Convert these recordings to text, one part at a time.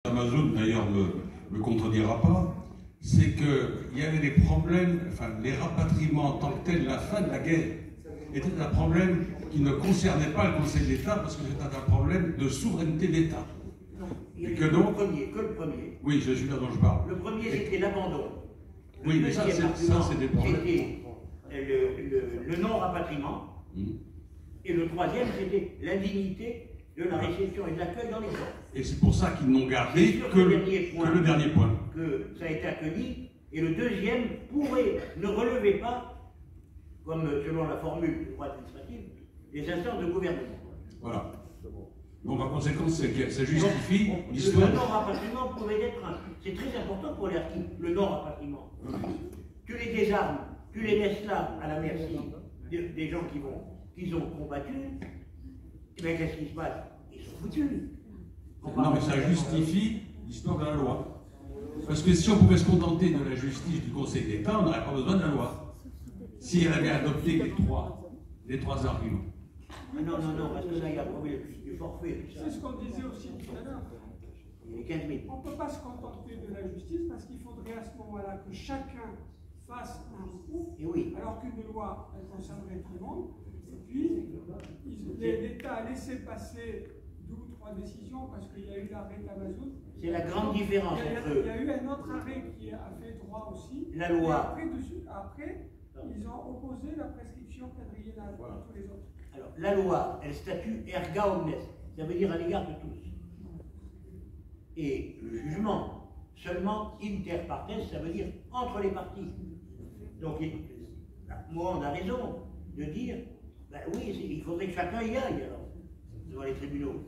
Amazon d'ailleurs me contredira pas, c'est qu'il y avait des problèmes, enfin les rapatriements en tant que tels, la fin de la guerre était un problème qui ne concernait pas le Conseil d'État parce que c'était un problème de souveraineté d'État. Et que donc, que le premier. Oui, c'est celui-là dont je parle. Le premier, c'était l'abandon. Oui, mais ça, c'est des problèmes. C'était le non-rapatriement. Et le troisième, c'était l'indignité de la réception et de l'accueil dans les camps. Et c'est pour ça qu'ils n'ont gardé que le dernier point. Que ça a été accueilli. Et le deuxième ne relevait pas, comme selon la formule du droit administratif, les instances de gouvernement. Voilà. Donc la conséquence, c'est que ça justifie l'histoire. Le non-rapatriement pouvait être un. C'est très important pour les harkis, le non-rapatriement. Tu les désarmes, tu les laisses là à la merci des gens qui ont combattu. Et bien qu'est-ce qui se passe? Ils sont foutus. Non, mais ça justifie l'histoire de la loi. Parce que si on pouvait se contenter de la justice du Conseil d'État, on n'aurait pas besoin de la loi. Si elle avait adopté les trois arguments. Ah non, parce que là, il y a le problème du forfait. C'est ce qu'on disait aussi tout à l'heure. Il y a 15 000. On ne peut pas se contenter de la justice parce qu'il faudrait à ce moment-là que chacun fasse un recours, alors qu'une loi, elle concernerait tout le monde. Et puis, l'État a laissé passer 2 ou 3 décisions parce qu'il y a eu l'arrêt d'Amazon. C'est la grande différence entre eux. Il y a eu un autre arrêt qui a fait droit aussi. La loi. Après, ils ont opposé la prescription quadriennale à tous les autres. Alors, la loi, elle statue erga omnes, ça veut dire à l'égard de tous. Et le jugement, seulement inter partes, ça veut dire entre les parties. Donc, moi, on a raison de dire, ben oui, il faudrait que chacun y aille, alors, devant les tribunaux.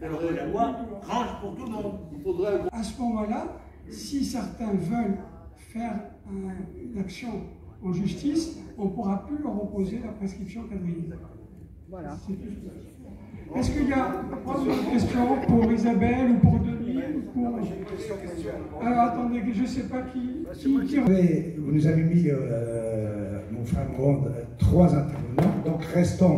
Alors que la loi range pour tout le monde. À ce moment-là, si certains veulent faire une action en justice, on ne pourra plus leur opposer la prescription quadriennale. Voilà. Est-ce qu'il y a une question pour Isabelle ou pour Denis ou pour... Alors attendez, je ne sais pas qui... Vous nous avez mis, mon frère Monde, 3 intervenants, donc restons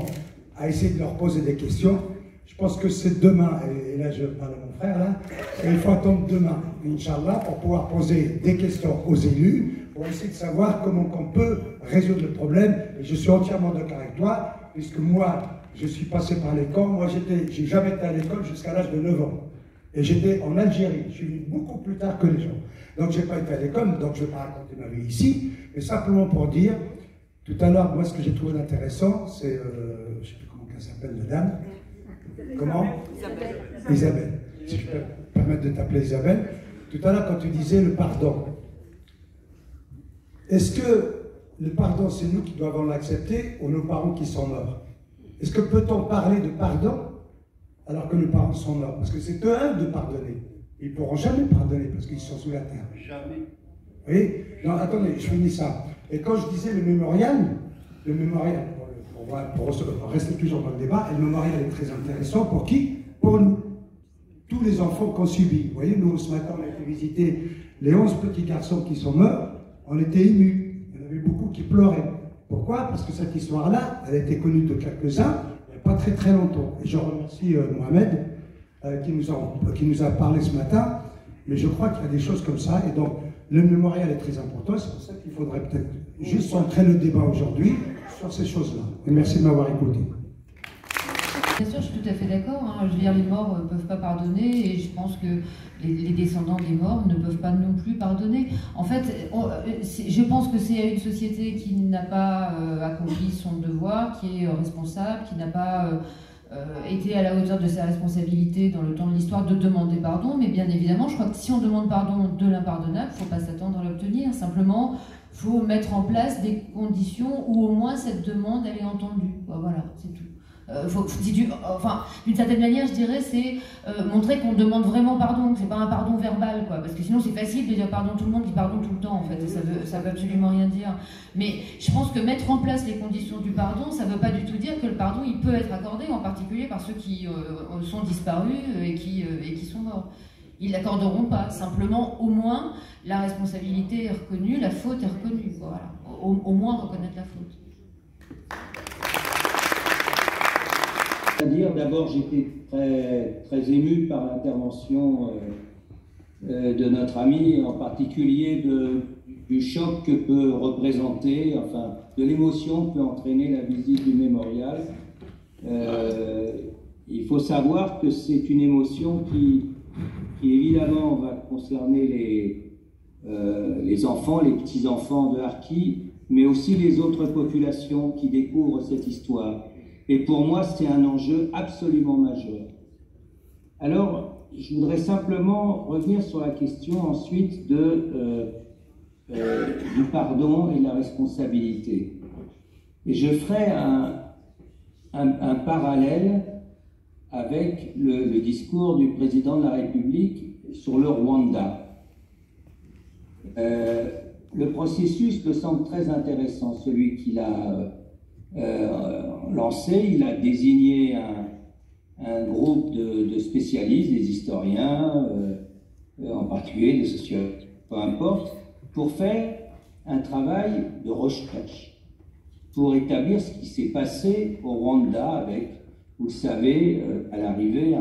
à essayer de leur poser des questions. Je pense que c'est demain, et là je parle à mon frère, là, et il faut attendre demain, Inch'Allah, pour pouvoir poser des questions aux élus, pour essayer de savoir comment on peut résoudre le problème. Et je suis entièrement d'accord avec toi, puisque moi, je suis passé par les camps. Moi, j'ai jamais été à l'école jusqu'à l'âge de 9 ans. Et j'étais en Algérie. Je suis venu beaucoup plus tard que les gens. Donc, je n'ai pas été à l'école, donc je ne vais pas raconter ma vie ici, mais simplement pour dire, tout à l'heure, moi, ce que j'ai trouvé intéressant, c'est, je ne sais plus comment elle s'appelle, la dame. Comment? Isabelle. Si je peux me permettre de t'appeler Isabelle. Tout à l'heure, quand tu disais le pardon, est-ce que le pardon, c'est nous qui devons l'accepter ou nos parents qui sont morts? Est-ce que peut-on parler de pardon alors que nos parents sont morts? Parce que c'est eux de pardonner. Ils ne pourront jamais pardonner parce qu'ils sont sous la terre. Jamais. Oui? Non, attendez, je finis ça. Et quand je disais le mémorial, pour rester toujours dans le débat, et le mémorial est très intéressant pour qui? Pour nous. Tous les enfants qu'on subit. Vous voyez, nous, ce matin, on a été visiter les 11 petits garçons qui sont morts. On était émus. Il y en avait beaucoup qui pleuraient. Pourquoi? Parce que cette histoire-là, elle a été connue de quelques-uns, il n'y a pas très très longtemps. Et je remercie Mohamed qui nous a parlé ce matin, mais je crois qu'il y a des choses comme ça. Et donc, le mémorial est très important. C'est pour ça qu'il faudrait peut-être juste centrer le débat aujourd'hui sur ces choses-là. Et merci de m'avoir écouté. Bien sûr, je suis tout à fait d'accord. Hein. Je veux dire, les morts ne peuvent pas pardonner et je pense que les descendants des morts ne peuvent pas non plus pardonner. En fait, je pense que c'est une société qui n'a pas accompli son devoir, qui est responsable, qui n'a pas été à la hauteur de sa responsabilité dans le temps de l'histoire de demander pardon. Mais bien évidemment, je crois que si on demande pardon de l'impardonnable, il ne faut pas s'attendre à l'obtenir. Simplement, il faut mettre en place des conditions où au moins cette demande elle est entendue. Voilà, c'est tout. D'une certaine manière, je dirais, c'est montrer qu'on demande vraiment pardon, que c'est pas un pardon verbal, quoi. Parce que sinon, c'est facile de dire pardon, tout le monde dit pardon tout le temps, en fait. Ça veut absolument rien dire. Mais je pense que mettre en place les conditions du pardon, ça veut pas du tout dire que le pardon, il peut être accordé, en particulier par ceux qui sont disparus et qui sont morts. Ils l'accorderont pas. Simplement, au moins, la responsabilité est reconnue, la faute est reconnue. Voilà. Au moins reconnaître la faute. dire, d'abord, j'étais très ému par l'intervention de notre ami, en particulier du choc que peut représenter, enfin, de l'émotion que peut entraîner la visite du mémorial. Il faut savoir que c'est une émotion qui évidemment va concerner les enfants, les petits-enfants de Harki, mais aussi les autres populations qui découvrent cette histoire. Et pour moi, c'est un enjeu absolument majeur. Alors, je voudrais simplement revenir sur la question ensuite du pardon et de la responsabilité. Et je ferai un parallèle avec le discours du président de la République sur le Rwanda. Le processus me semble très intéressant, celui qu'il a lancé. Il a désigné un groupe de spécialistes, des historiens, en particulier des sociologues, peu importe, pour faire un travail de recherche, pour établir ce qui s'est passé au Rwanda avec, vous le savez, à l'arrivée,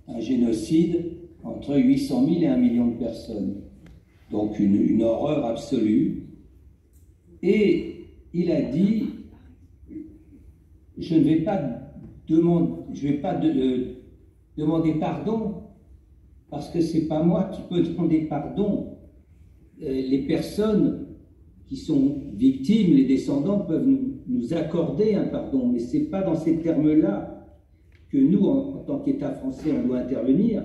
un génocide entre 800 000 et 1 million de personnes. Donc une horreur absolue. Et il a dit, je ne vais pas demander pardon, parce que ce n'est pas moi qui peux demander pardon. Les personnes qui sont victimes, les descendants, peuvent nous accorder un pardon, mais ce n'est pas dans ces termes-là que nous, en tant qu'État français, on doit intervenir.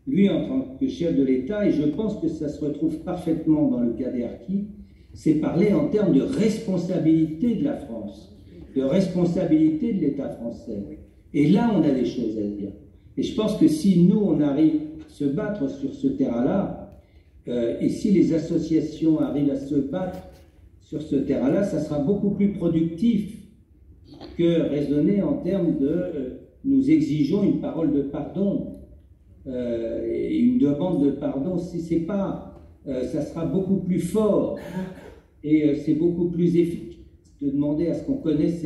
Lui, en tant que chef de l'État, et je pense que ça se retrouve parfaitement dans le cas des Harkis, c'est parler en termes de responsabilité de la France, de responsabilité de l'État français. Et là, on a des choses à dire. Et je pense que si nous, on arrive à se battre sur ce terrain-là, et si les associations arrivent à se battre sur ce terrain-là, ça sera beaucoup plus productif que raisonner en termes de nous exigeons une parole de pardon et une demande de pardon. Si c'est pas, ça sera beaucoup plus fort et c'est beaucoup plus efficace de demander à ce qu'on connaisse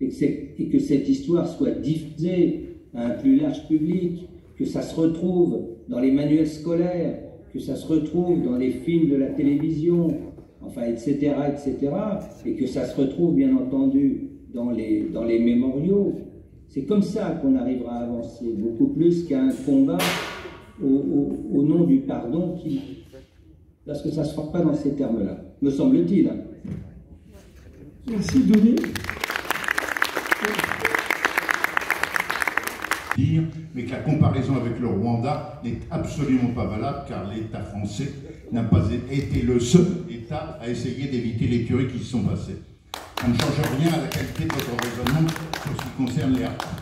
et que cette histoire soit diffusée à un plus large public, que ça se retrouve dans les manuels scolaires, que ça se retrouve dans les films de la télévision, enfin, etc., etc., et que ça se retrouve, bien entendu, dans les mémoriaux. C'est comme ça qu'on arrivera à avancer, beaucoup plus qu'à un combat au nom du pardon, parce que ça ne se fera pas dans ces termes-là, me semble-t-il. Hein. Merci, Denis. Mais que la comparaison avec le Rwanda n'est absolument pas valable, car l'État français n'a pas été le seul État à essayer d'éviter les tueries qui se sont passées. Ça ne change rien à la qualité de votre raisonnement sur ce qui concerne les Harkis.